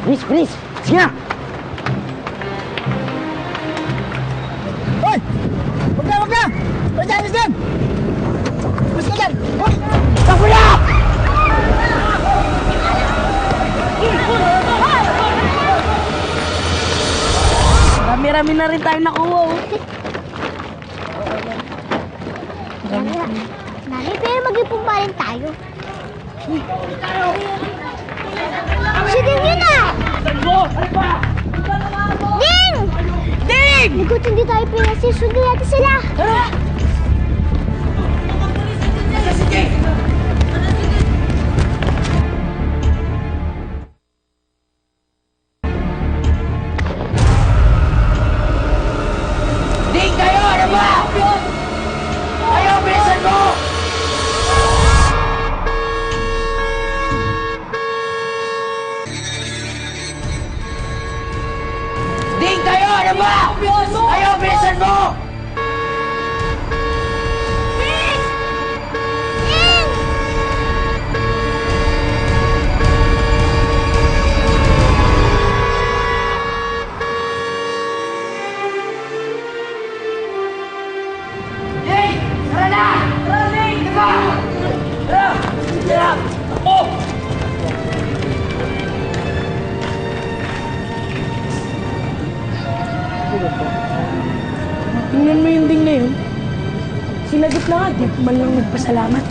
Bilis, bilis! Sige na! Hoy! Huwag na, huwag na! Nandiyan, nandiyan! Bilis ka dyan! Hoy! Takbo na! Rami-rami na rin tayo nakuha, oh. Nani, pero mag-ipong pa rin tayo. Si Ding yun ah! Ding! Ding! Nagot hindi tayo pinasin. Sundin natin sila. Tara! Ding kayo! Ano ba? Ayaw, bilisan mo! Ding kayo! Ano ba? Ayaw, bilisan mo! Ding! Ding! Tara na! Tara, Ding! Tara! Tara! Tara! Oh! Tingnan mo yung Ding na yun. Sinagot na nga, di man lang nagpasalamat.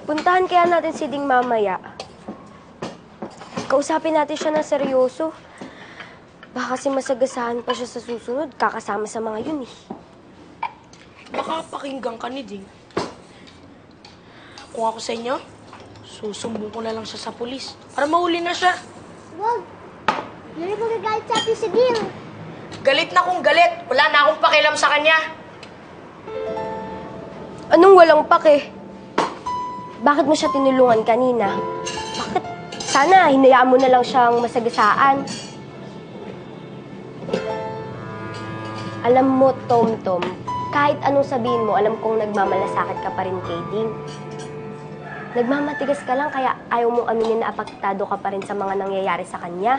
Puntahan kaya natin si Ding mamaya. Kausapin natin siya ng seryoso. Baka kasi masagasaan pa siya sa susunod, kakasama sa mga yun eh. Baka pakinggan ka ni Ding. Kung ako sa inyo, susumbong ko na lang siya sa pulis para mahuli na siya. Wag. Nani, magagalit sa atin si Ding. Galit na kung galit. Wala na akong pakialam sa kanya. Anong walang pake? Bakit mo siya tinulungan kanina? Bakit? Sana hinayaan mo na lang siyang masagasaan. Alam mo, Tom, kahit anong sabihin mo, alam kong nagmamalasakit ka pa rin kay Ding. Nagmamatigas ka lang kaya ayaw mong aminin na apektado ka pa rin sa mga nangyayari sa kanya.